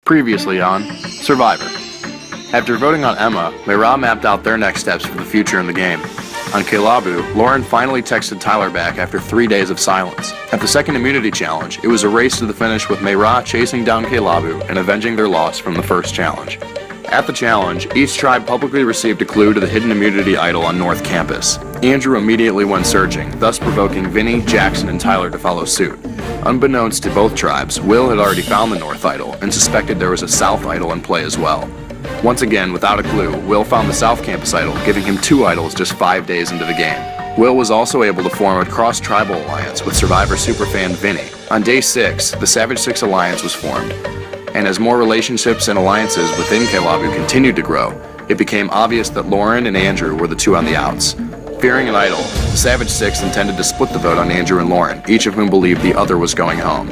Previously on Survivor. After voting on Emma, Meira mapped out their next steps for the future in the game. On Kelabu, Lauren finally texted Tyler back after 3 days of silence. At the second immunity challenge, it was a race to the finish with Meira chasing down Kelabu and avenging their loss from the first challenge. At the challenge, each tribe publicly received a clue to the hidden immunity idol on North Campus. Andrew immediately went searching, thus provoking Vinny, Jackson, and Tyler to follow suit. Unbeknownst to both tribes, Will had already found the North idol and suspected there was a South idol in play as well. Once again, without a clue, Will found the South Campus idol, giving him 2 idols just 5 days into the game. Will was also able to form a cross-tribal alliance with Survivor superfan Vinny. On day 6, the Savage 6 Alliance was formed. And as more relationships and alliances within Kelabu continued to grow, it became obvious that Lauren and Andrew were the two on the outs. Fearing an idol, the Savage 6 intended to split the vote on Andrew and Lauren, each of whom believed the other was going home.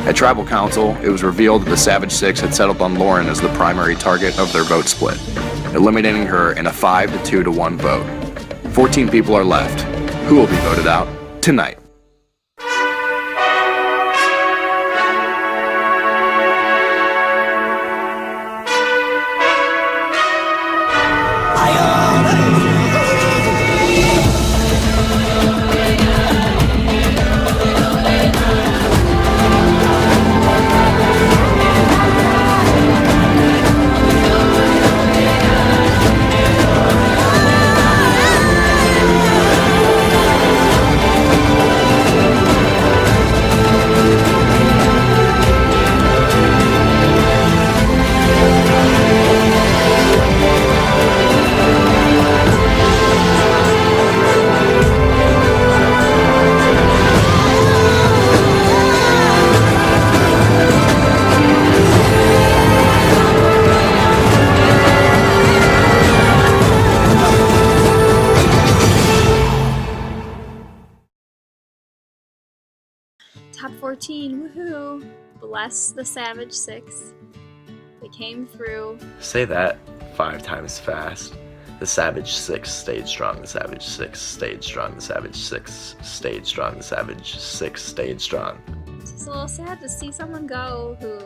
At Tribal Council, it was revealed that the Savage 6 had settled on Lauren as the primary target of their vote split, eliminating her in a 5-2 to 1 vote. 14 people are left. Who will be voted out tonight? Top 14, woohoo! Bless the Savage 6. They came through. Say that 5 times fast. The Savage 6 stayed strong, the Savage 6 stayed strong, the Savage 6 stayed strong, the Savage 6 stayed strong. It's just a little sad to see someone go who,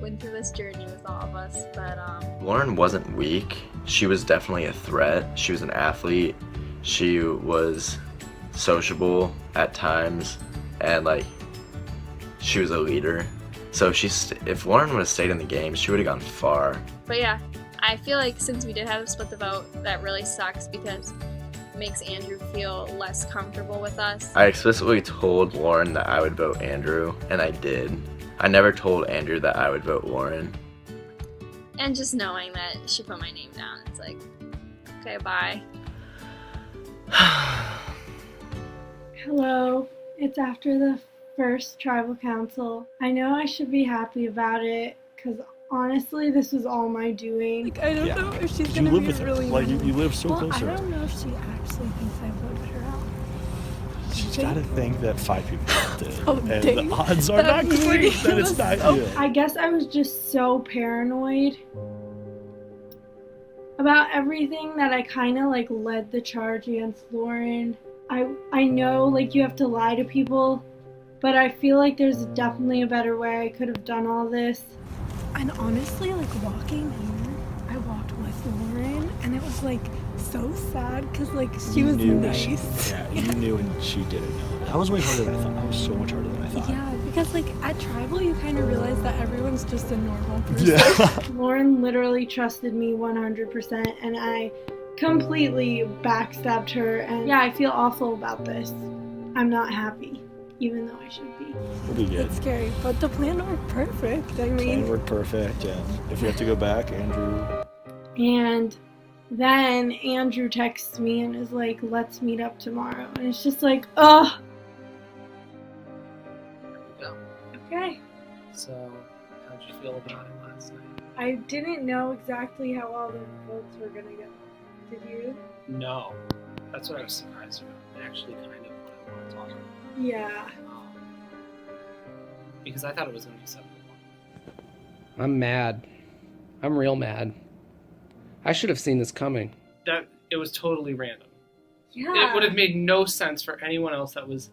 went through this journey with all of us, but, Lauren wasn't weak. She was definitely a threat. She was an athlete. She was sociable at times, and, she was a leader. So if Lauren would have stayed in the game, she would have gone far. But yeah, I feel like since we did have to split the vote, that really sucks because it makes Andrew feel less comfortable with us. I explicitly told Lauren that I would vote Andrew, and I did. I never told Andrew that I would vote Lauren. And just knowing that she put my name down, it's like, okay, bye. Hello, it's after the first tribal council. I know I should be happy about it, because honestly, this was all my doing. I don't know if she's gonna be really mean. You live so close to her. I don't know if she actually thinks I voted her out. She's got to think that 5 people did. Oh, and dang. the odds are not great that it's not you. I guess I was just so paranoid about everything that I kind of led the charge against Lauren. I know you have to lie to people, but I feel like there's definitely a better way I could have done all this. And honestly, walking here, I walked with Lauren, and it was so sad because she was nice. You knew and she didn't know. That was way harder than I thought. That was so much harder than I thought. Yeah, because at tribal, you kind of realize that everyone's just a normal person. Yeah. Lauren literally trusted me 100%, and I completely backstabbed her, and yeah, I feel awful about this. I'm not happy, even though I should be. We'll be good. It's scary, but the plan worked perfect. I mean, Plan worked perfect, yeah. If we have to go back, Andrew. And then Andrew texts me and is like, let's meet up tomorrow. And it's just ugh. Go. Okay. So, how'd you feel about it last night? I didn't know exactly how all the votes were gonna go. Did you? No. That's what I was surprised about. Actually, kind of what I want to talk about. Yeah. Because I thought it was going to be 7-1. I'm mad. I'm real mad. I should have seen this coming. It was totally random. Yeah. It would have made no sense for anyone else that was,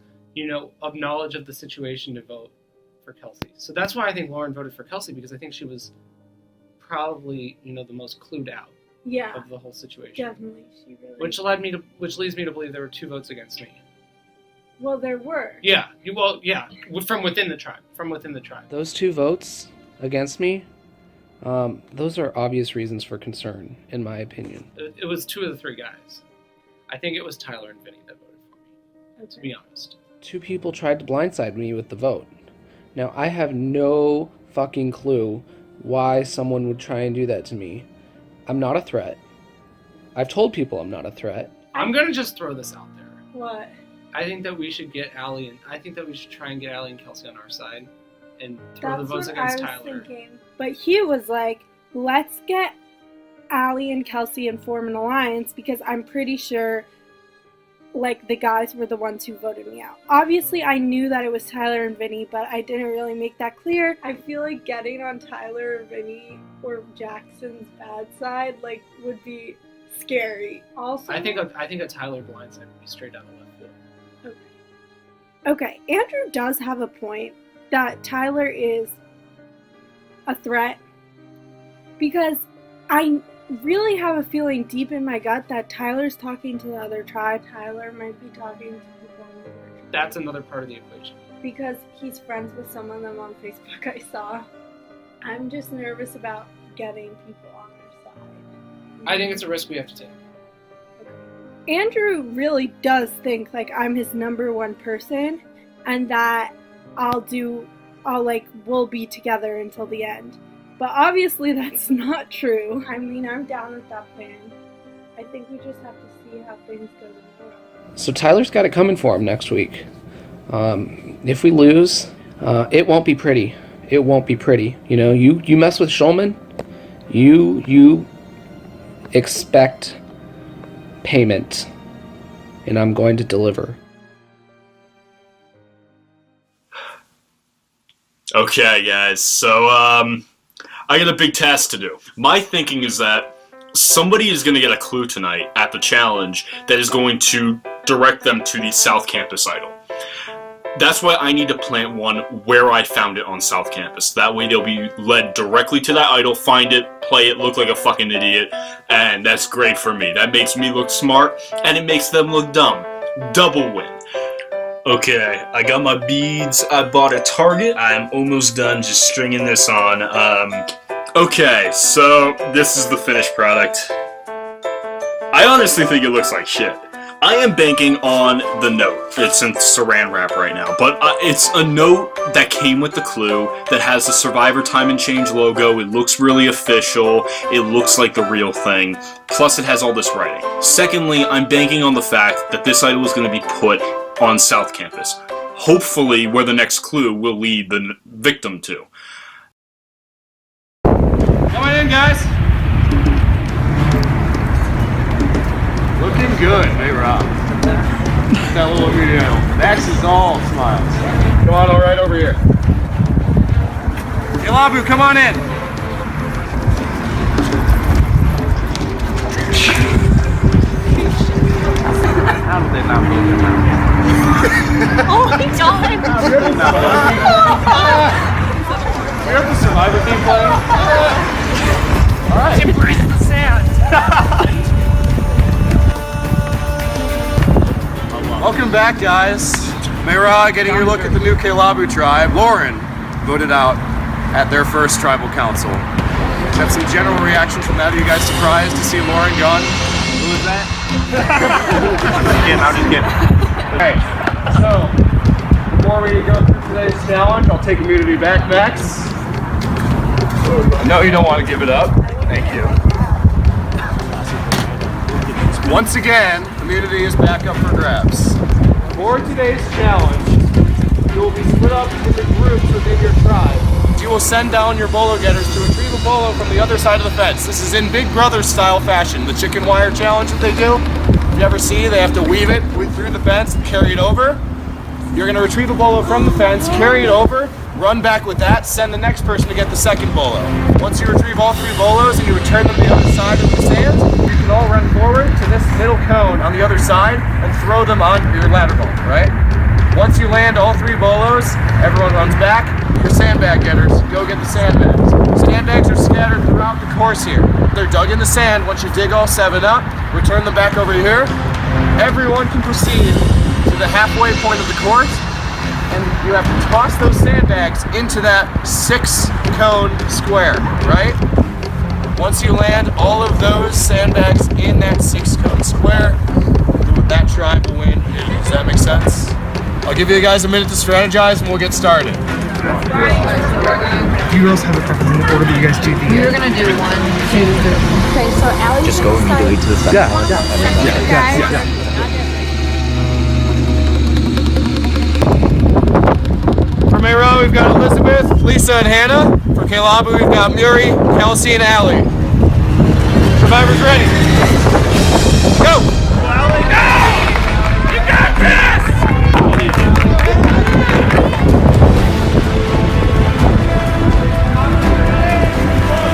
of knowledge of the situation to vote for Kelsey. So that's why I think Lauren voted for Kelsey, because I think she was probably, the most clued out of the whole situation. Definitely. She really. Which leads me to believe there were 2 votes against me. Well, there were. Yeah. From within the tribe. Those 2 votes against me, those are obvious reasons for concern, in my opinion. It was 2 of the 3 guys. I think it was Tyler and Vinny that voted for me, to be honest. 2 people tried to blindside me with the vote. Now, I have no fucking clue why someone would try and do that to me. I'm not a threat. I've told people I'm not a threat. I'm going to just throw this out there. What? I think that we should get Allie I think that we should try and get Allie and Kelsey on our side and throw the votes against Tyler. Thinking. But he was like, let's get Allie and Kelsey and form an alliance, because I'm pretty sure the guys were the ones who voted me out. Obviously, I knew that it was Tyler and Vinny, but I didn't really make that clear. I feel like getting on Tyler or Vinny or Jackson's bad side would be scary. Also, I think a Tyler blindside would be straight out of left field. Okay, Andrew does have a point that Tyler is a threat, because I really have a feeling deep in my gut that Tyler's talking to the other tribe. Tyler might be talking to people on the other tribe. That's another part of the equation. Because he's friends with some of them on Facebook, I saw. I'm just nervous about getting people on their side. I think it's a risk we have to take. Andrew really does think I'm his number 1 person, and that we'll be together until the end. But obviously that's not true. I mean, I'm down with that plan. I think we just have to see how things go tomorrow. So Tyler's got it coming for him next week. If we lose, it won't be pretty. It won't be pretty. You mess with Schulman, you expect payment, and I'm going to deliver. Okay, guys, so I got a big task to do. My thinking is that somebody is going to get a clue tonight at the challenge that is going to direct them to the South Campus idol. That's why I need to plant one where I found it on South Campus. That way they'll be led directly to that idol, find it, play it, look like a fucking idiot, and that's great for me. That makes me look smart, and it makes them look dumb. Double win. Okay, I got my beads. I bought a target. I'm almost done just stringing this on. Okay, so this is the finished product. I honestly think it looks like shit. I am banking on the note. It's in saran wrap right now, but it's a note that came with the clue that has the Survivor Time and Change logo. It looks really official. It looks like the real thing. Plus, it has all this writing. Secondly, I'm banking on the fact that this idol is going to be put on South Campus. Hopefully, where the next clue will lead the victim to. Come on in, guys. Looking good, hey Rob. That little video. Max is all smiles. Come on, all right over here. Hey, Labu, come on in. How did they not move him out? Oh my god! We have the Survivor theme playing. Alright. Embrace the sand. Welcome back, guys. Mayra getting your look at the new Kelabu tribe. Lauren voted out at their first tribal council. Got some general reactions from that. Are you guys surprised to see Lauren gone? Who was that? I'm just kidding. Okay, so before we go through today's challenge, I'll take immunity back, Max. No, you don't want to give it up. Thank you. Once again, immunity is back up for grabs. For today's challenge, you will be split up into groups within your tribe. You will send down your bolo getters to retrieve a bolo from the other side of the fence. This is in Big Brother style fashion. The chicken wire challenge that they do. If you ever see, they have to weave it through the fence and carry it over. You're going to retrieve a bolo from the fence, carry it over, run back with that, send the next person to get the second bolo. Once you retrieve all 3 bolos and you return them to the other side of the sand, you can all run forward to this middle cone on the other side and throw them on your ladder ball, right? Once you land all 3 bolos, everyone runs back. Your sandbag getters, go get the sandbags. Sandbags are scattered throughout the course here. They're dug in the sand. Once you dig all 7 up, return them back over here. Everyone can proceed to the halfway point of the course, and you have to toss those sandbags into that 6-cone square, right? Once you land all of those sandbags in that 6-cone square, that tribe will win. Does that make sense? I'll give you guys a minute to strategize and we'll get started. Do you girls have a preference in the order that you guys do the You're gonna do 1, 2, 3. Okay, so Allie Just go immediately to the second one. For Mayra, we've got Elizabeth, Lisa, and Hannah. For Kelabu, we've got Muri, Kelsey, and Allie. Survivors ready. Go! Allie, go! You got this!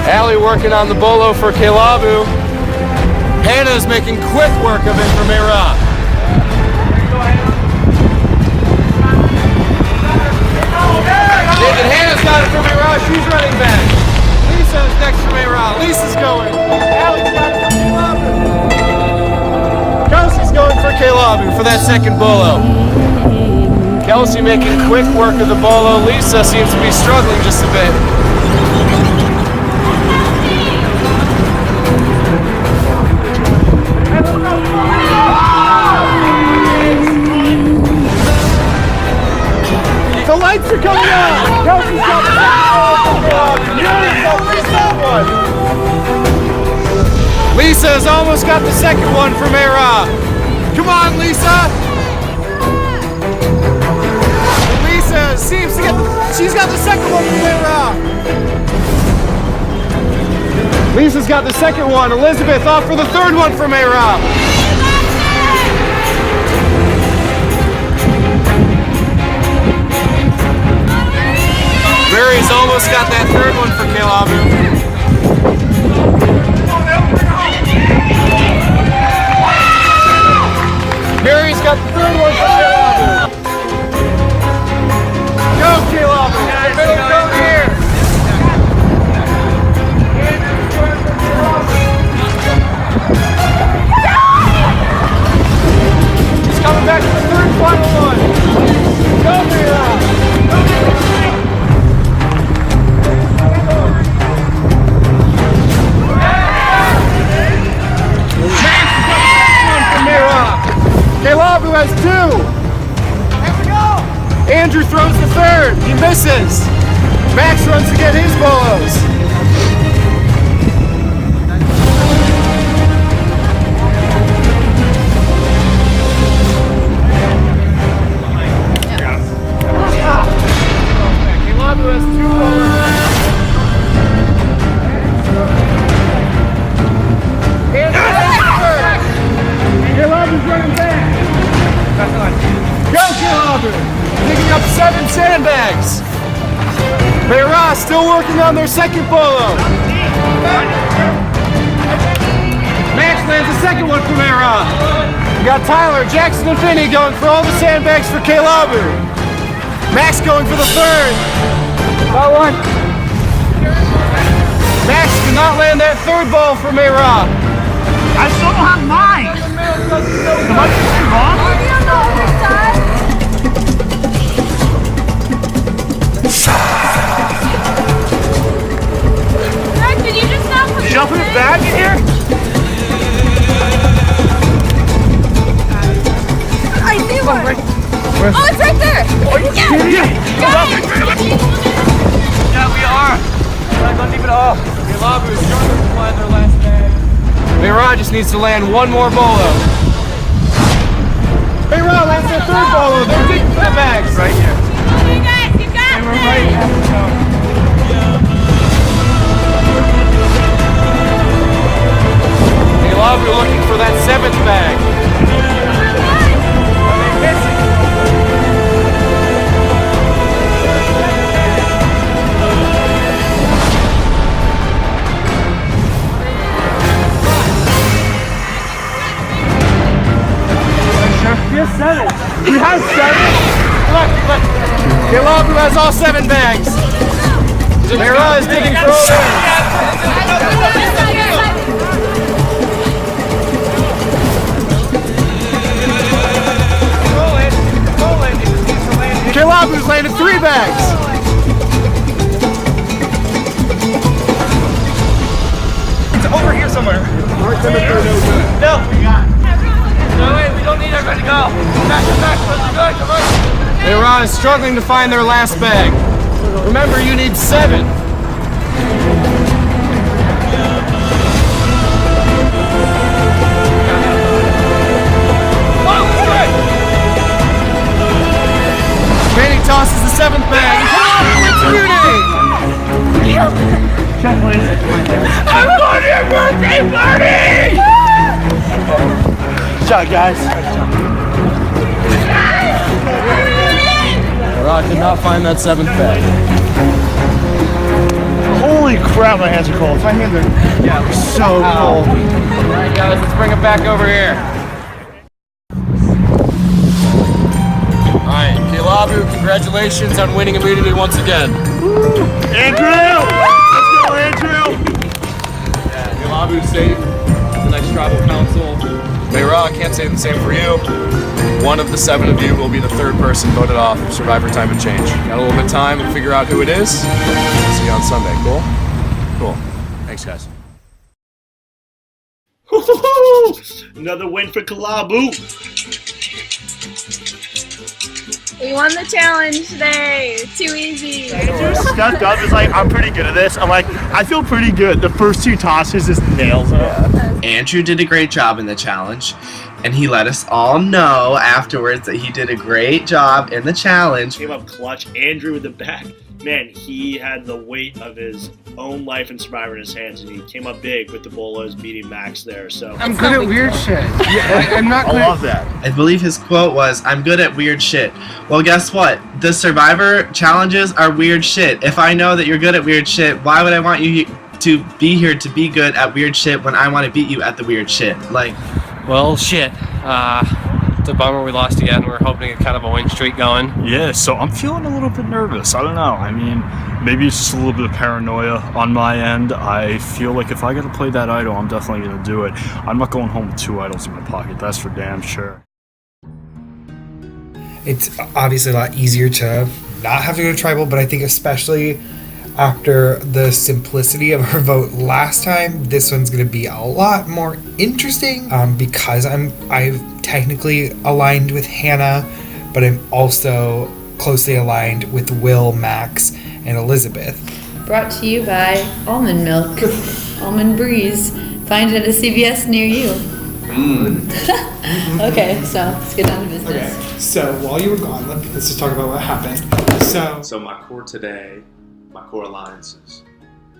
Allie working on the bolo for Kelabu. Hannah's making quick work of it for Mayra. And Hannah's got it for Mayra. She's running back. Lisa's next to Mayra. Lisa's going. Allie's got it for Kelabu. Kelsey's going for Kelabu for that second bolo. Kelsey making quick work of the bolo. Lisa seems to be struggling just a bit. The lights are coming on! Kelsey's got the second one! Lisa's almost got the second one for Mayra. Come on, Lisa! Lisa seems to get she's got the second one for Mayra. Lisa's got the second one. Elizabeth off for the third one for Mayra. Mary's almost got that third one for Kelabu. Mary's got the third one for Kelabu. Go, Kelabu! Middle cone here. He's coming back to the third final one. Go, Kelabu! Kelabu has 2. Here we go. Andrew throws the third. He misses. Max runs to get his bolos. Kelabu has 2 bolos. Kelabu's running back. Go, Kelabu! Picking up 7 sandbags. Mayra still working on their second bolo. Max lands the second one for Mayra. We got Tyler, Jackson, and Finney going for all the sandbags for Kelabu. Max going for the third. Got one. Max did not land that third ball for Mayra. I still don't have mine! Am I wrong? Are you on the other side? Greg, did you just not put Did y'all put a bag in here? I see one. Where's Oh, it's right there. Oh, you kidding me? Yeah, we are. I'm not even off. Kelabu is struggling to land their last bag. Mayra just needs to land one more bolo. Mayra lands their third bolo. They're digging for the bags. Right here. You guys, you got We're right here. Kelabu looking for that 7th bag. We have 7. We have 7? has all 7 bags. Mayra is digging for all Kilabu's landed 3 bags. It's over here somewhere. No, we got. No way, we don't need everybody to go. Come back, let's go, come on. Mayra is struggling to find their last bag. Remember, you need 7. Manny tosses the 7th bag. Check, please. I'm going to your birthday party! Good job, guys. Rod did not find that 7th bag. Holy crap, my hands are cold. My hands are so cold. All right, guys, let's bring it back over here. All right, Kilabu, congratulations on winning immunity once again. Andrew! Let's go, Andrew! Yeah, Kilabu's safe. The next tribal council. Mayra, can't say the same for you. One of the 7 of you will be the 3rd person voted off of Survivor Time and Change. Got a little bit of time to figure out who it is. See you on Sunday. Cool? Cool. Thanks, guys. Another win for Kilabu. We won the challenge today. Too easy. Andrew stepped up. Is like, I'm pretty good at this. I'm like, I feel pretty good. The first 2 tosses just nails it. Andrew did a great job in the challenge, and he let us all know afterwards that he did a great job in the challenge. Came up clutch. Andrew with the back. Man, he had the weight of his own life in Survivor in his hands, and he came up big with the bolos, beating Max there. So I'm good at weird shit. Yeah, I'm not good. I love that. I believe his quote was, "I'm good at weird shit." Well, guess what? The Survivor challenges are weird shit. If I know that you're good at weird shit, why would I want you to be here to be good at weird shit when I want to beat you at the weird shit? Like, well, shit. It's a bummer we lost again. We're hoping to get kind of a win streak going. Yeah, so I'm feeling a little bit nervous. I don't know. I mean, maybe it's just a little bit of paranoia on my end. I feel like if I got to play that idol, I'm definitely going to do it. I'm not going home with 2 idols in my pocket. That's for damn sure. It's obviously a lot easier to not have to go to tribal, but I think especially after the simplicity of our vote last time, this one's going to be a lot more interesting because I've technically aligned with Hannah, but I'm also closely aligned with Will, Max, and Elizabeth. Brought to you by Almond Milk, Almond Breeze. Find it at a CVS near you. Okay, so let's get down to business. Okay, so while you were gone, let's just talk about what happened. So my core today, my core alliances,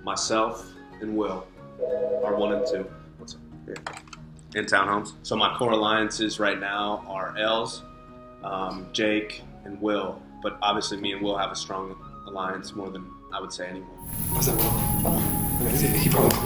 myself and Will are 1 and 2. What's up? Here. In townhomes. So my core alliances right now are Els, Jake, and Will. But obviously me and Will have a strong alliance more than I would say anyone. Was that Will?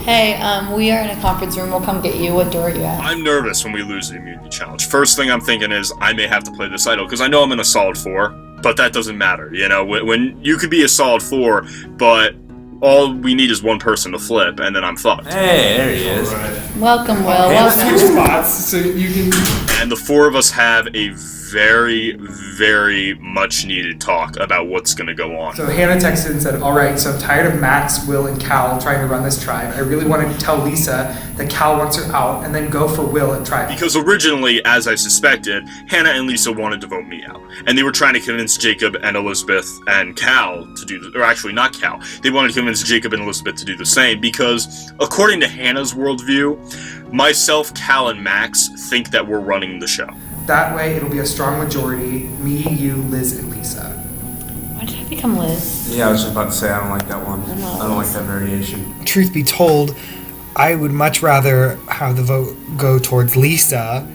Hey, we are in a conference room. We'll come get you. What door are you at? I'm nervous when we lose the immunity challenge. First thing I'm thinking is I may have to play this idol because I know I'm in a solid 4, but that doesn't matter. You know, when you could be a solid 4, but all we need is 1 person to flip, and then I'm fucked. Hey, there he is. Welcome, Will. Welcome. Switch spots so you can. And the 4 of us have a very, very much needed talk about what's going to go on. So Hannah texted and said, all right, so I'm tired of Max, Will, and Cal trying to run this tribe. I really wanted to tell Lisa that Cal wants her out and then go for Will and tribe. Because originally, as I suspected, Hannah and Lisa wanted to vote me out. And they were trying to convince Jacob and Elizabeth and Cal to do, or actually not Cal, they wanted to convince Jacob and Elizabeth to do the same because according to Hannah's worldview, myself, Cal, and Max think that we're running the show. That way, it'll be a strong majority. Me, you, Liz, and Lisa. Why did I become Liz? Yeah, I was just about to say, I don't like that one. I don't like that variation. Truth be told, I would much rather have the vote go towards Lisa.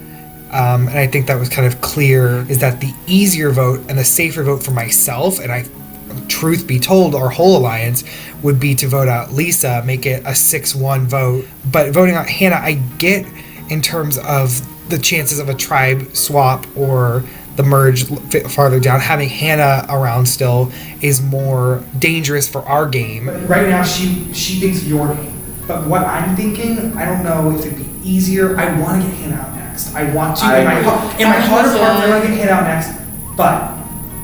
And I think that was kind of clear, is that the easier vote and the safer vote for myself, and truth be told, our whole alliance would be to vote out Lisa, make it a 6-1 vote. But voting out Hannah, I get in terms of the chances of a tribe swap or the merge farther down. Having Hannah around still is more dangerous for our game. But right now, she thinks your game. But what I'm thinking, I don't know if it'd be easier. I want to get Hannah out next. I want to. In my heart of hearts, I want to get Hannah out next. But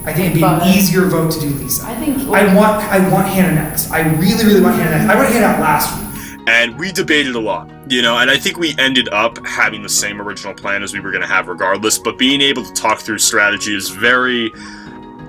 I think it'd be an easier vote to do Lisa. I want Hannah next. I really, really want Hannah next. I want Hannah out last week. And we debated a lot, you know, and I think we ended up having the same original plan as we were going to have regardless, but being able to talk through strategy is very,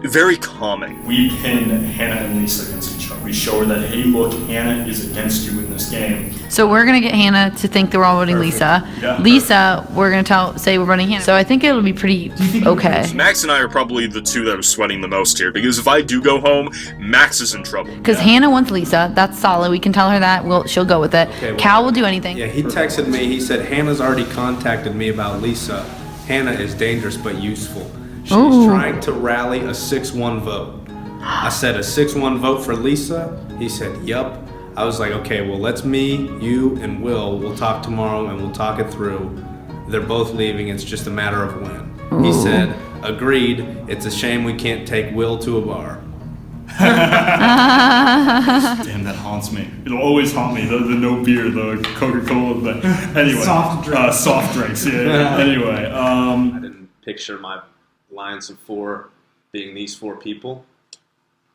very calming. We pin Hannah and Lisa against each other. We show her that, hey, look, Hannah is against you in this game. So we're going to get Hannah to think that we're all voting Lisa. Yeah, Lisa, we're going to say we're voting Hannah. So I think it'll be pretty okay. Max and I are probably the two that are sweating the most here, because if I do go home, Max is in trouble. Because Hannah wants Lisa. That's solid. We can tell her that. She'll go with it. Okay, well, Cal will do anything. Yeah, he texted me. He said, Hannah's already contacted me about Lisa. Hannah is dangerous but useful. She's trying to rally a 6-1 vote. I said, a 6-1 vote for Lisa? He said, yup. I was like, okay, well, let's me, you, and we'll talk tomorrow and we'll talk it through. They're both leaving. It's just a matter of when. He said, agreed. It's a shame we can't take Will to a bar. Damn, that haunts me. It'll always haunt me. The no beer, the Coca-Cola. Anyway, soft drinks. Yeah. Anyway, I didn't picture my Alliance of 4 being these 4 people,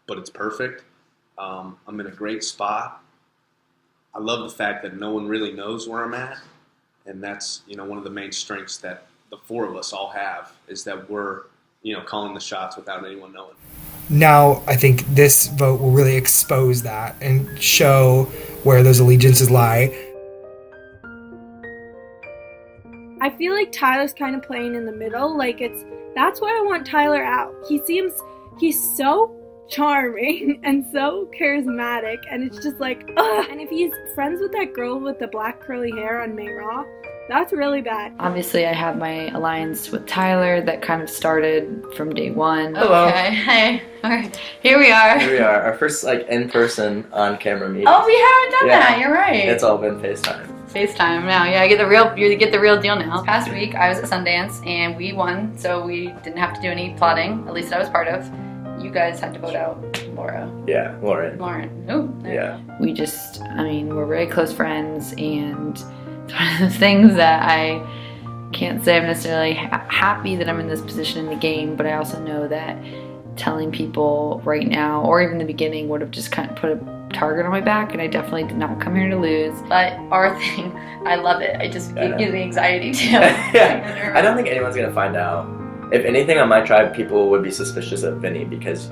but it's perfect. I'm in a great spot. I love the fact that no one really knows where I'm at, and that's, you know, one of the main strengths that the 4 of us all have, is that we're, you know, calling the shots without anyone knowing. Now, I think this vote will really expose that and show where those allegiances lie. I feel like Tyler's kind of playing in the middle. That's why I want Tyler out. He's so charming and so charismatic, and it's just like, ugh. And if he's friends with that girl with the black curly hair on May Raw, that's really bad. Obviously, I have my alliance with Tyler that kind of started from day one. Hello. Okay, hey. All right. Here we are. Here we are, our first in-person on-camera meeting. Oh, we haven't done that. You're right. It's all been FaceTime. FaceTime now. Yeah, you get the real deal now. Past week, I was at Sundance and we won, so we didn't have to do any plotting. At least I was part of. You guys had to vote out Laura. Yeah, Lauren. Ooh. Yeah. We just, we're very close friends, and it's one of those things that I can't say I'm necessarily happy that I'm in this position in the game, but I also know that telling people right now, or even the beginning, would have just kind of put a target on my back, and I definitely did not come here to lose. But our thing, I love it. It gives me anxiety too. Yeah. I don't think anyone's gonna find out. If anything, on my tribe, people would be suspicious of Vinny because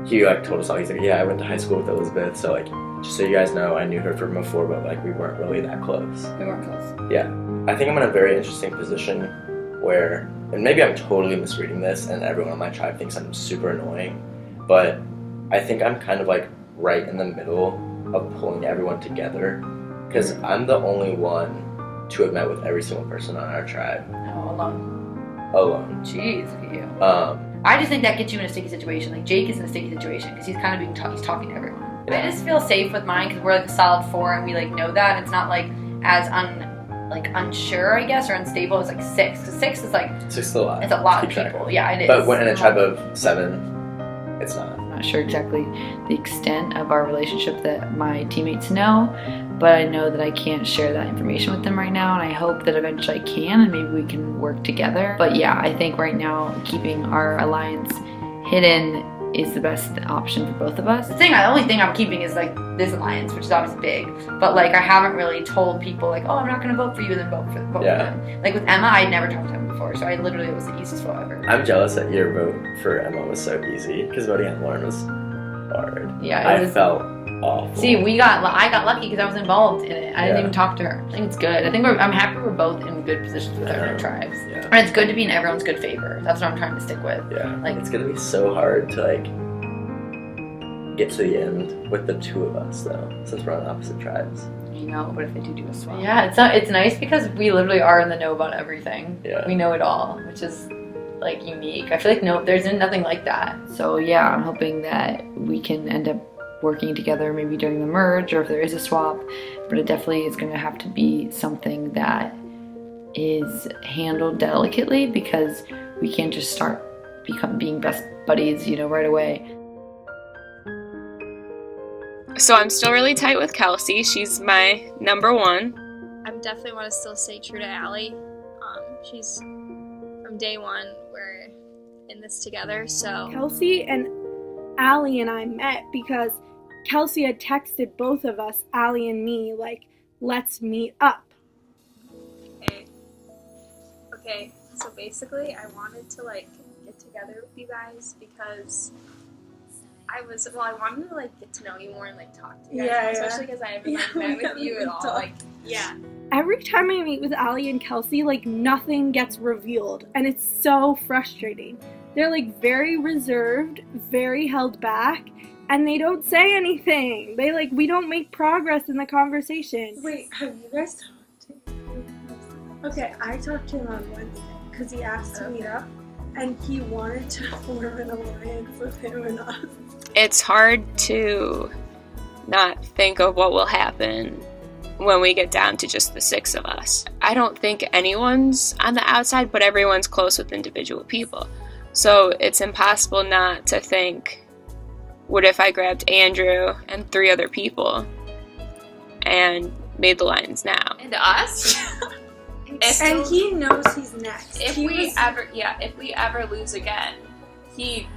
he told us all. He's like, yeah, I went to high school with Elizabeth, so just so you guys know, I knew her from before, but we weren't really that close. We weren't close. Yeah, I think I'm in a very interesting position where, and maybe I'm totally misreading this, and everyone on my tribe thinks I'm super annoying, but I think I'm kind of right in the middle of pulling everyone together, because I'm the only one to have met with every single person on our tribe. No, alone. Jeez, look at you. I just think that gets you in a sticky situation. Like, Jake is in a sticky situation because he's kind of he's talking to everyone. I just feel safe with mine because we're a solid 4 and we know that. And it's not as unsure, I guess, or unstable as 6. Because 6 is 6 is a lot. It's a lot of people. Yeah, it is. But when in a tribe of 7, it's not. I'm not sure exactly the extent of our relationship that my teammates know, but I know that I can't share that information with them right now, and I hope that eventually I can, and maybe we can work together. But yeah, I think right now keeping our alliance hidden is the best option for both of us. The only thing I'm keeping is this alliance, which is obviously big, but I haven't really told people oh, I'm not gonna vote for you and then vote for them. With Emma, I'd never talked to Emma before, so it was the easiest vote ever. I'm jealous that your vote for Emma was so easy because voting at Lauren was hard. Yeah, I felt awful. See, I got lucky because I was involved in it. I didn't even talk to her. I think it's good. I'm happy we're both in good positions with our tribes. Yeah. And it's good to be in everyone's good favor. That's what I'm trying to stick with. Yeah. It's gonna be so hard to get to the end with the 2 of us though, since we're on opposite tribes. What if they do a swap? Yeah, it's nice because we literally are in the know about everything. Yeah. We know it all, which is unique. I feel there's nothing like that. So yeah, I'm hoping that we can end up working together maybe during the merge or if there is a swap, but it definitely is going to have to be something that is handled delicately, because we can't just start being best buddies, you know, right away. So I'm still really tight with Kelsey. She's my number one. I definitely want to still stay true to Allie. She's from day one. We're in this together, so. Kelsey and Allie and I met because Kelsey had texted both of us, Allie and me, like, let's meet up. Okay, so basically I wanted to, like, get together with you guys because I wanted to, like, get to know you more and, like, talk to you guys, especially because I haven't like, met with you at all, like, yeah. Every time I meet with Allie and Kelsey, like, nothing gets revealed, and it's so frustrating. They're, like, very reserved, very held back, and they don't say anything. We don't make progress in the conversation. Wait, have you guys talked to him? Okay, I talked to him on Wednesday, because he asked to meet up, and he wanted to form an alliance with him and us. It's hard to not think of what will happen when we get down to just the 6 of us. I don't think anyone's on the outside, but everyone's close with individual people. So it's impossible not to think, what if I grabbed Andrew and 3 other people and made the lines now? And us? And he knows he's next. If we ever lose again, he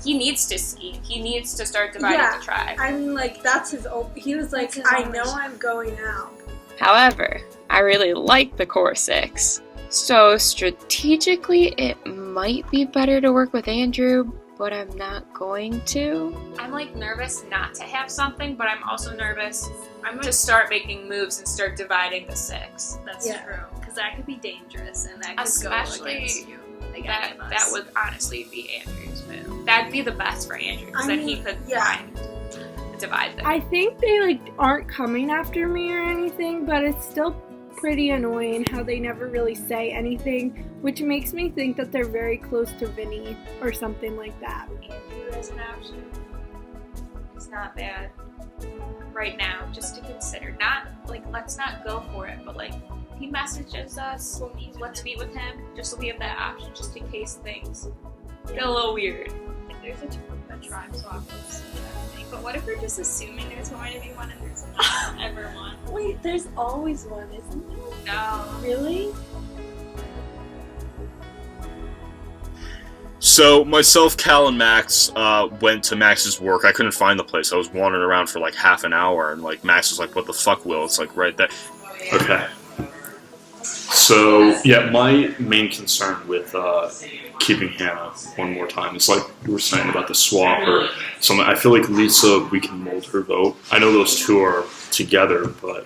needs to scheme. He needs to start dividing the tribe. I mean, like, that's his he was like, I know I'm going out. However, I really like the core 6. So strategically, it might be better to work with Andrew, but I'm not going to. I'm, like, nervous not to have something, but I'm also nervous to start making moves and start dividing the 6. That's true. Because that could be dangerous, and that could go against you. That would honestly be Andrew's move. That'd be the best for Andrew, because then he could divide them. I think they, like, aren't coming after me or anything, but it's still pretty annoying how they never really say anything, which makes me think that they're very close to Vinny or something like that. Andrew as an option. It's not bad right now, just to consider. Not, like, let's not go for it, but, like, he messages us, let's meet with him, just so we have that option, just in case things get a little weird. If there's a tribe swap, but what if we're just assuming there's going to be one and there's not ever one? Wait, there's always one, isn't there? No. Really? So myself, Cal, and Max went to Max's work. I couldn't find the place. I was wandering around for like half an hour, and like Max was like, "What the fuck, Will?" It's like right there. Okay. So yeah, my main concern with keeping Hannah one more time is like you were saying about the swap or something. I feel like Lisa, we can mold her vote. I know those two are together, but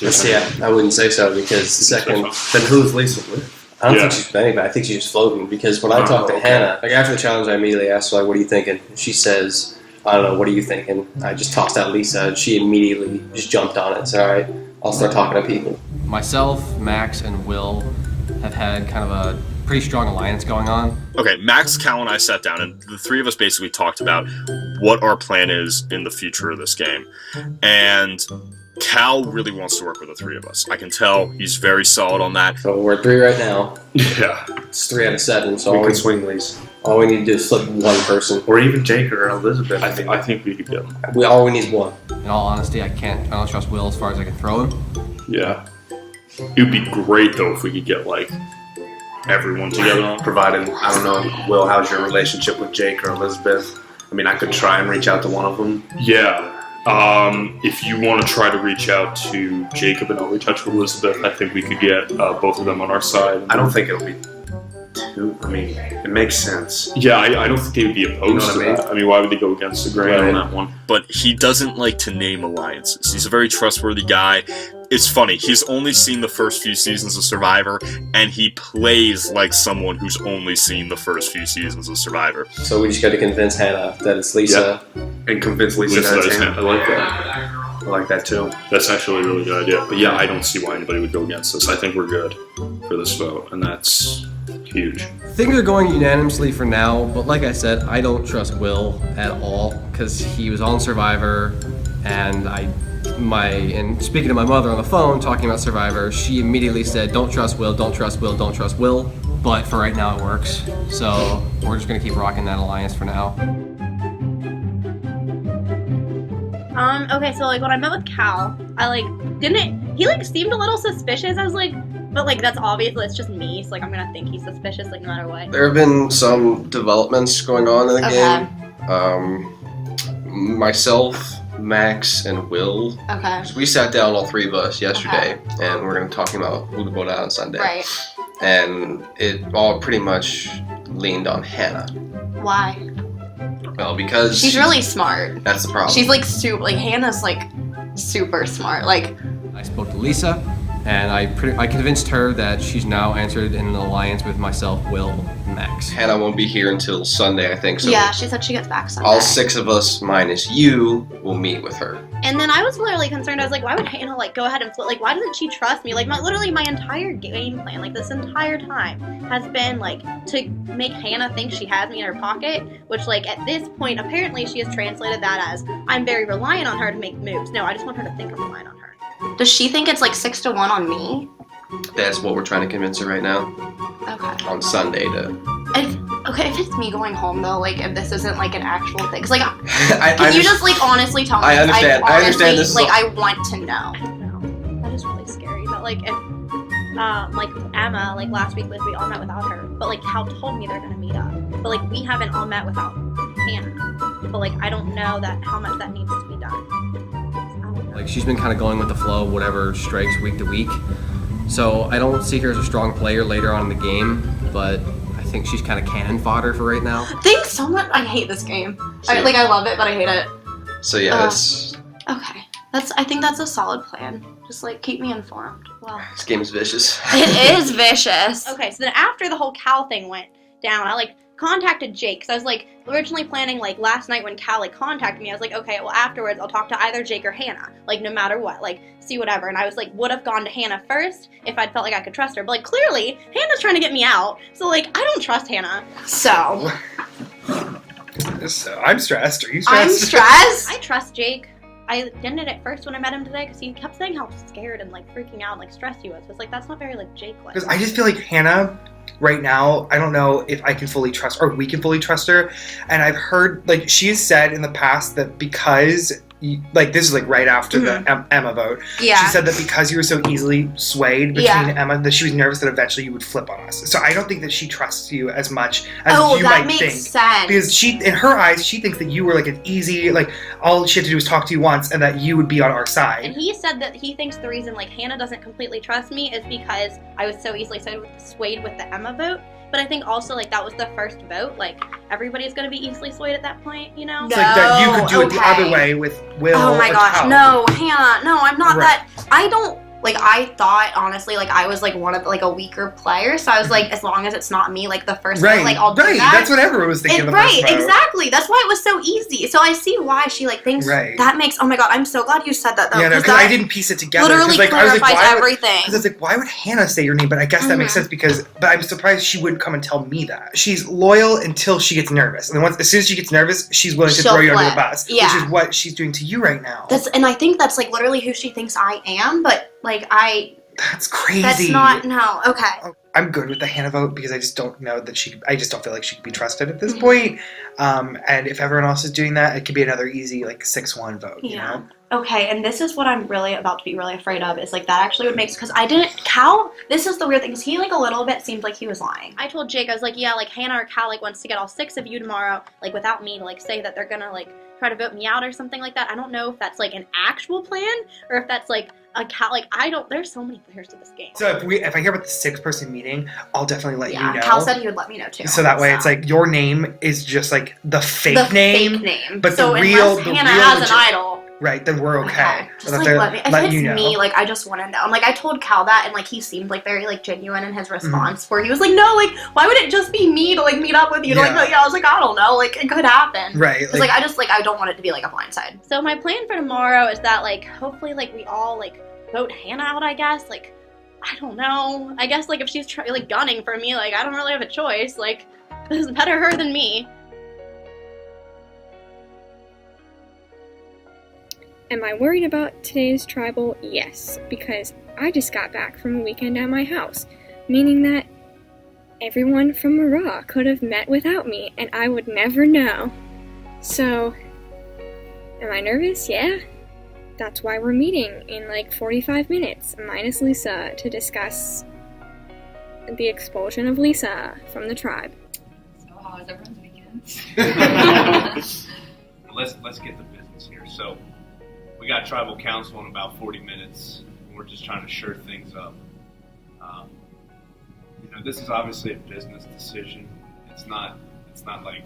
yeah, I wouldn't say so because second. Then who's Lisa with? I don't think she's with anybody. I think she's just floating because when I talked to Hannah, like after the challenge, I immediately asked her, like, "What are you thinking?" And she says, "I don't know. What are you thinking?" I just tossed out Lisa, and she immediately just jumped on it. So all right, I'll start talking to people. Myself, Max, and Will have had kind of a pretty strong alliance going on. Okay, Max, Cal, and I sat down, and the 3 of us basically talked about what our plan is in the future of this game. And Cal really wants to work with the 3 of us. I can tell he's very solid on that. So we're at 3 right now. Yeah. It's 3 out of 7, so we can swing these. All we need to do is flip one person. Or even Jake or Elizabeth. I think we could get him. All we need is one. In all honesty, I don't trust Will as far as I can throw him. Yeah. It would be great, though, if we could get, like, everyone together. Provided, I don't know, Will, how's your relationship with Jake or Elizabeth? I mean, I could try and reach out to one of them. Yeah. If you want to try to reach out to Jacob and I'll reach out to Elizabeth, I think we could get both of them on our side. I don't think it'll be too. I mean, it makes sense. Yeah, I don't think they would be opposed to that. I mean, why would they go against the grain on that one? But he doesn't like to name alliances. He's a very trustworthy guy. It's funny, he's only seen the first few seasons of Survivor, and he plays like someone who's only seen the first few seasons of Survivor. So we just got to convince Hannah that it's Lisa. Yeah. And convince Lisa that it's Hannah. I like that. I like that too. That's actually a really good idea. But yeah, I don't see why anybody would go against us. I think we're good for this vote, and that's huge. Things are going unanimously for now, but like I said, I don't trust Will at all because he was on Survivor, and I and speaking to my mother on the phone, talking about Survivor, she immediately said, don't trust Will, don't trust Will, don't trust Will. But for right now it works. So we're just gonna keep rocking that alliance for now. Okay, so like when I met with Cal, he like seemed a little suspicious. I was like, but like that's obvious, it's just me, so like I'm gonna think he's suspicious like no matter what. There have been some developments going on in the game. Myself, Max, and Will. Okay. We sat down, all three of us, yesterday, and we're going to be talking about who to vote out on Sunday. Right. And it all pretty much leaned on Hannah. Why? Well, because She's really smart. That's the problem. She's like Hannah's like super smart. Like I spoke to Lisa, and I convinced her that she's now entered in an alliance with myself, Will, and Max. Hannah won't be here until Sunday, I think. So yeah, she said she gets back Sunday. all 6 of us, minus you, will meet with her. And then I was literally concerned. I was like, why would Hannah like go ahead and flip? Like, why doesn't she trust me? Like, literally my entire game plan, like this entire time, has been like to make Hannah think she has me in her pocket. Which, like, at this point, apparently she has translated that as I'm very reliant on her to make moves. No, I just want her to think I'm reliant on her. Does she think it's like 6-1 on me? That's what we're trying to convince her right now. Okay. On Sunday to. If it's me going home though, like if this isn't like an actual thing, cause like, I can you just like honestly tell me? I understand. I understand this. Like I want to know. No, that is really scary. But like if, like Emma, like last week we all met without her, but like Cal told me they're gonna meet up, but like we haven't all met without Hannah. But like I don't know how much that needs to be done. Like she's been kind of going with the flow, whatever strikes week to week. So I don't see her as a strong player later on in the game, but I think she's kind of cannon fodder for right now. Thanks so much. I hate this game. I love it, but I hate it. So yeah, it's. Okay. I think that's a solid plan. Just like keep me informed. Wow. This game is vicious. It is vicious. Okay, so then after the whole Cal thing went down, I like contacted Jake, because I was like originally planning like last night when Cal like contacted me, I was like, okay, well afterwards I'll talk to either Jake or Hannah, like no matter what, like see whatever. And I was like, would have gone to Hannah first if I'd felt like I could trust her, but like clearly Hannah's trying to get me out, so like I don't trust Hannah. So I'm stressed. Are you stressed? I'm stressed. I trust Jake. I didn't at first when I met him today because he kept saying how scared and like freaking out and like stressed he was. I was like, that's not very like Jake-like. Because I just feel like Hannah right now, I don't know if I can fully trust or we can fully trust her. And I've heard like she has said in the past that because like this is like right after the Emma vote. Yeah. She said that because you were so easily swayed between Emma, that she was nervous that eventually you would flip on us. So I don't think that she trusts you as much as you might think. Oh, that makes sense. Because she, in her eyes, she thinks that you were like an easy, like all she had to do was talk to you once, and that you would be on our side. And he said that he thinks the reason like Hannah doesn't completely trust me is because I was so easily swayed with the Emma vote. But I think also, like, that was the first vote. Like, everybody's going to be easily swayed at that point, you know? It's like that you could do it the other way with Will. Oh my gosh, Cal. no, Hannah, no, I'm not that. I don't, like, I thought, honestly, like, I was, like, one of, like, a weaker player. So I was like, as long as it's not me, like, the first vote, like, I'll do that. That's what everyone was thinking. Exactly. That's why it was so easy. So I see why she, like, thinks that makes, oh my god, I'm so glad you said that, though. Yeah, no, because I didn't piece it together. Literally like, clarifies everything. Because I was like, why would Hannah say your name? But I guess that makes sense but I'm surprised she wouldn't come and tell me that. She's loyal until she gets nervous. And then as soon as she gets nervous, she's willing to throw you under the bus. Yeah. Which is what she's doing to you right now. And I think that's, like, literally who she thinks I am, but, like, That's crazy. That's not, no, okay. I'm good with the Hannah vote because I just don't know that I just don't feel like she could be trusted at this point. And if everyone else is doing that, it could be another easy, like, 6-1 vote, you know? Okay, and this is what I'm really about to be really afraid of, is, like, that actually would make, because Cal, this is the weird thing, because he, like, a little bit seemed like he was lying. I told Jake, I was like, yeah, like, Hannah or Cal, like, wants to get all 6 of you tomorrow, like, without me to, like, say that they're gonna, like, try to vote me out or something like that. I don't know if that's, like, an actual plan, or if that's, like, a Cal, like, there's so many players to this game. So if I hear about the 6-person meeting, I'll definitely let you know. Cal said he would let me know, too. So that way it's, like, your name is just, like, the fake name. But so the real, unless Hannah has an idol. Right, then we're okay. Just like let me. If it's me, like I just want to know. And like I told Cal that, and like he seemed like very like genuine in his response, where he was like, "No, like why would it just be me to like meet up with you?" Like, I was like, I don't know, like it could happen. Right. Because like I don't want it to be like a blindside. So my plan for tomorrow is that like hopefully like we all like vote Hannah out. I guess like I don't know. I guess like if she's like gunning for me, like I don't really have a choice. Like it's better her than me. Am I worried about today's tribal? Yes, because I just got back from a weekend at my house, meaning that everyone from Mara could have met without me, and I would never know. So, am I nervous? Yeah. That's why we're meeting in like 45 minutes, minus Lisa, to discuss the expulsion of Lisa from the tribe. So how was everyone's weekend? Let's get the business here. So, we got tribal council in about 40 minutes. And we're just trying to shore things up. This is obviously a business decision. It's not like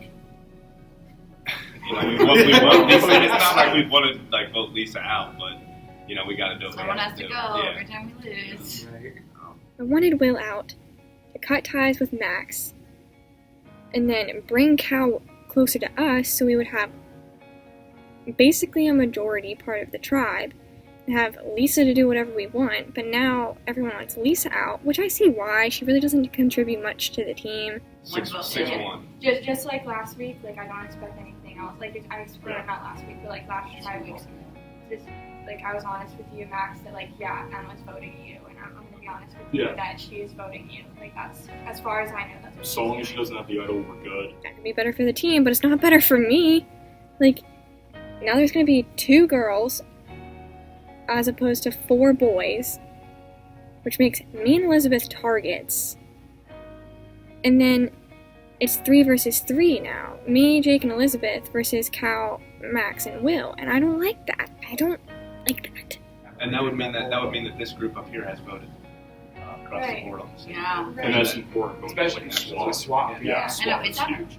we want Lisa. It's not like we want to like vote Lisa out, but we got to do it. Someone has to go every time we lose. I wanted Will out to cut ties with Max, and then bring Cal closer to us so we would have basically a majority part of the tribe, and have Lisa to do whatever we want. But now everyone wants Lisa out, which I see why. She really doesn't contribute much to the team. 6-1. Just like last week, like I don't expect anything else. Like I swear, not last week, but like last 5 weeks. Just like I was honest with you, Max, that like Emma's voting you, and I'm gonna be honest with you that she is voting you. Like that's as far as I know. That's what So long as she doesn't have the idol, we're good. That could be better for the team, but it's not better for me. Like now there's gonna be 2 girls as opposed to 4 boys, which makes me and Elizabeth targets. And then it's 3 versus 3 now. Me, Jake, and Elizabeth versus Cal, Max, and Will. And I don't like that. I don't like that. And that would mean that this group up here has voted across the board on the same. Yeah. And that's important. Especially the swap. Yeah, I know, it's huge.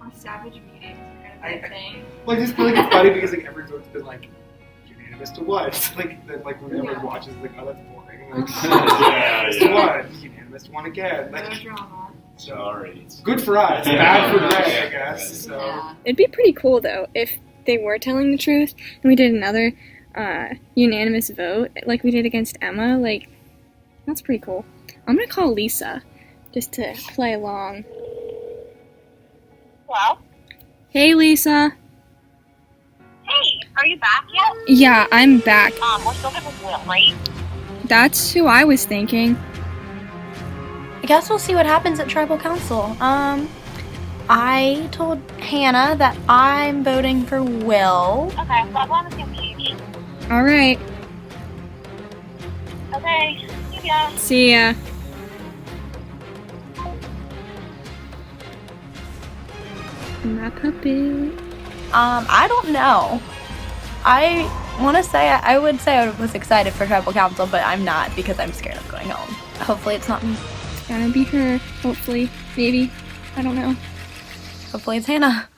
Our savage meetings are gonna be a thing. Like, I just feel like it's funny because like every vote's been like unanimous to what? It's like when everyone watches, like, oh, that's boring. Like, unanimous to what? Unanimous to one again. Like, sorry. Good for us. Bad for Greg, I guess. So. It'd be pretty cool though if they were telling the truth and we did another unanimous vote like we did against Emma. Like, that's pretty cool. I'm gonna call Lisa just to play along. Hello? Hey, Lisa. Hey, are you back yet? Yeah, I'm back. We're still good with Will, right? That's who I was thinking. I guess we'll see what happens at Tribal Council. I told Hannah that I'm voting for Will. Okay, so I'm on the same page. Alright. Okay, see ya. See ya. My puppy. I don't know. I would say I was excited for Tribal Council, but I'm not because I'm scared of going home. Hopefully it's not me. It's gonna be her. Hopefully. Maybe. I don't know. Hopefully it's Hannah.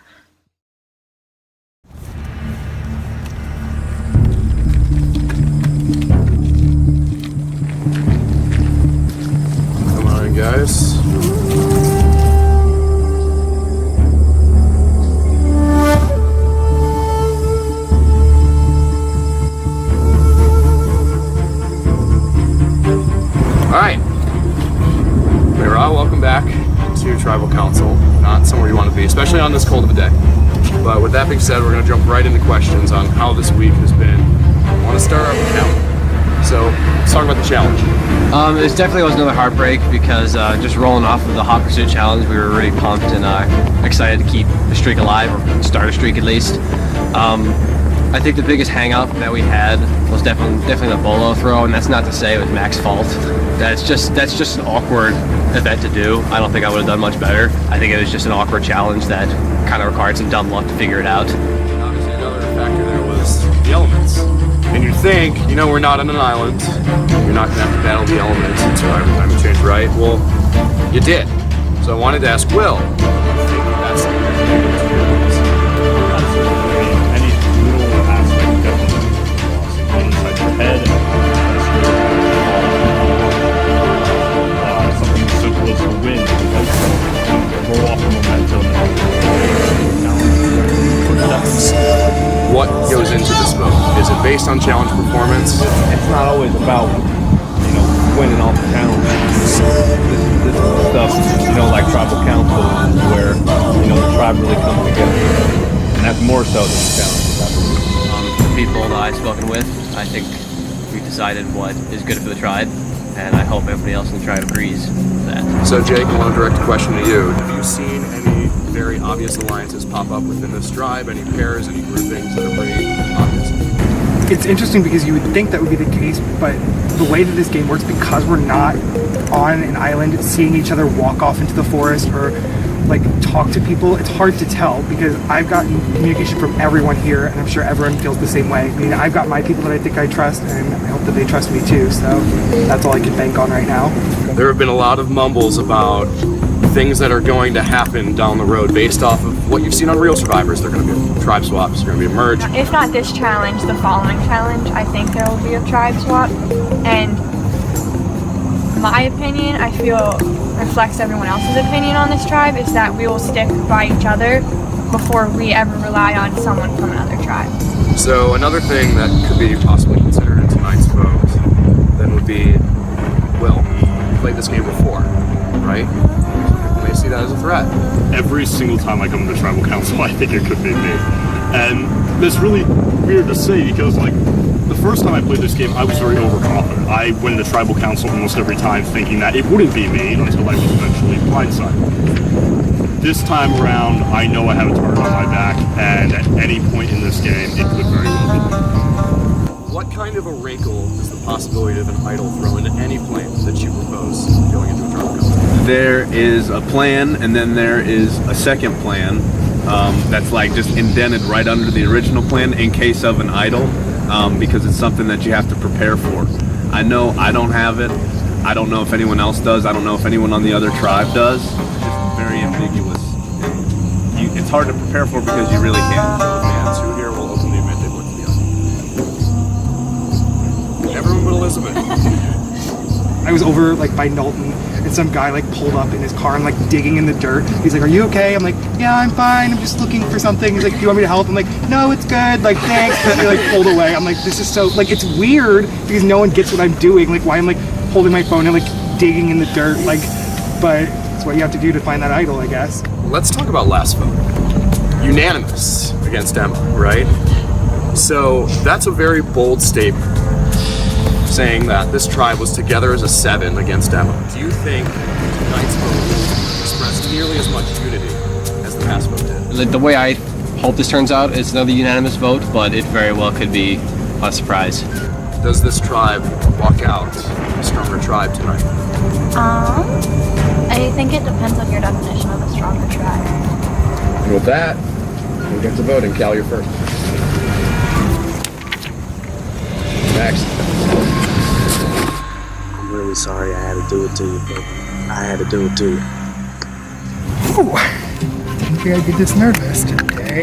Come on, guys. Alright. Mira, welcome back to Tribal Council. Not somewhere you want to be, especially on this cold of a day. But with that being said, we're going to jump right into questions on how this week has been. I want to start off with Cal. So, let's talk about the challenge. It definitely was another heartbreak because just rolling off of the Hot Pursuit Challenge, we were really pumped and excited to keep the streak alive, or start a streak at least. I think the biggest hang-up that we had was definitely the bolo throw, and that's not to say it was Max's fault. That's just an awkward event to do. I don't think I would have done much better. I think it was just an awkward challenge that kind of required some dumb luck to figure it out. Obviously, another factor there was the elements. And you'd think, we're not on an island. You're not going to have to battle the elements in Survivor Climate Change, right? Well, you did. So I wanted to ask Will, do you think that's something that you do to your elements? Any little aspect definitely lost inside your head. Something as simple as the wind, roll off the momentum. What goes into this vote? Is it based on challenge performance? It's not always about, winning all the challenges. This is the stuff, like Tribal Council, where, the tribe really comes together. And that's more so than the challenges. people that I've spoken with, I think we've decided what is good for the tribe, and I hope everybody else in the tribe agrees with that. So Jake, I want to direct a question to you. Have you seen any very obvious alliances pop up within this tribe? Any pairs, any groupings that are pretty obvious? It's interesting because you would think that would be the case, but the way that this game works, because we're not on an island seeing each other walk off into the forest or like talk to people, it's hard to tell because I've gotten communication from everyone here and I'm sure everyone feels the same way. I mean, I've got my people that I think I trust and I hope that they trust me too, so that's all I can bank on right now. There have been a lot of mumbles about things that are going to happen down the road based off of what you've seen on Real Survivors. They're going to be tribe swaps, they're going to be a merge. If not this challenge, the following challenge, I think there will be a tribe swap. And my opinion, I feel reflects everyone else's opinion on this tribe, is that we will stick by each other before we ever rely on someone from another tribe. So another thing that could be possibly considered in tonight's vote then would be, Will, you played this game before, right? You may see that as a threat. Every single time I come to tribal council, I think it could be me. And it's really weird to say because, like, the first time I played this game, I was very overconfident. I went into tribal council almost every time thinking that it wouldn't be me until I was eventually blindsided. This time around, I know I have a target on my back, and at any point in this game, it could very well be me. What kind of a wrinkle is the possibility of an idol thrown into any plan that you propose going into a tribal council? There is a plan, and then there is a second plan that's like just indented right under the original plan in case of an idol, because it's something that you have to prepare for. I know I don't have it. I don't know if anyone else does. I don't know if anyone on the other tribe does. It's just very ambiguous. It's hard to prepare for because you really can't. Fans who here will openly admit they look to the other. Everyone but Elizabeth. I was over like by Knowlton and some guy like pulled up in his car and like digging in the dirt. He's like, "Are you okay?" I'm like, "Yeah, I'm fine. I'm just looking for something." He's like, "Do you want me to help?" I'm like, "No, it's good. Like, thanks." And he like pulled away. I'm like, this is so like it's weird because no one gets what I'm doing. Like, why I'm like holding my phone and like digging in the dirt. Like, but it's what you have to do to find that idol, I guess. Let's talk about last vote. Unanimous against Emma, right? So that's a very bold statement, saying that this tribe was together as a 7 against Emma. Do you think tonight's vote expressed nearly as much unity as the past vote did? The way I hope this turns out, it's another unanimous vote, but it very well could be a surprise. Does this tribe walk out a stronger tribe tonight? I think it depends on your definition of a stronger tribe. And with that, we'll get to voting. Cal, you're first. Next. I'm really sorry I had to do it to you, but I had to do it to you. Ooh, didn't think I'd get this nervous today.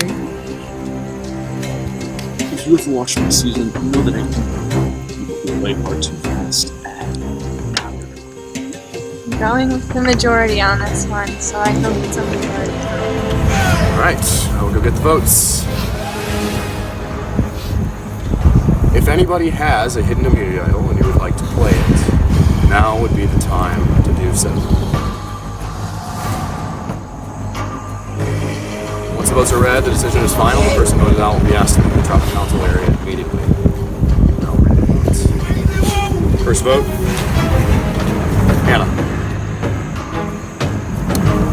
If you have watched my season, you know that I can play far too fast. I'm going with the majority on this one, so I hope it's a majority. Alright, I will go get the votes. If anybody has a hidden immunity idol and you would like to play it, now would be the time to do so. Once the votes are read, the decision is final. The person voted out will be asked to leave the tribal council area immediately. Now we're ready to vote. First vote, Hannah.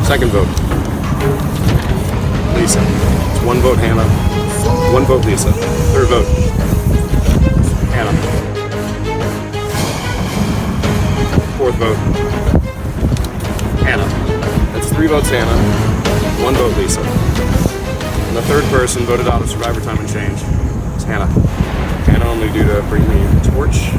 Second vote, Lisa. It's 1 vote Hannah, 1 vote Lisa. Third vote, Hannah. Fourth vote, Hannah. That's 3 votes Hannah, 1 vote Lisa. And the third person voted out of Survivor Time and Change is Hannah. Hannah, only due to bring me a torch.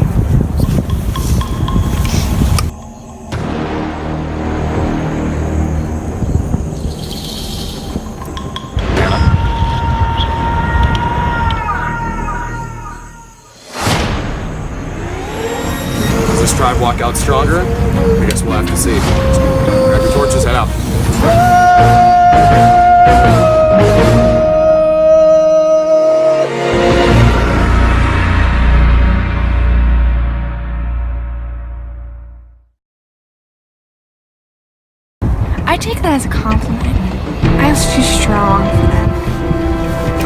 Tribe walk out stronger? I guess we'll have to see. Grab your torches, head out. I take that as a compliment. I was too strong for them.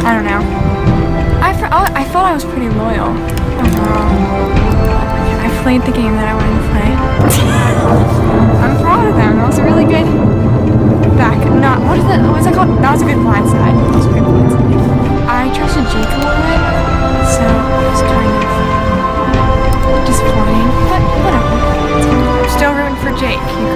I don't know. I thought I was pretty loyal overall. I played the game that I wanted to play. I'm proud of them. That was a really good what is it called? That was a good blindside. I trusted Jake a little bit, so it was kind of disappointing, but whatever. I'm still rooting for Jake.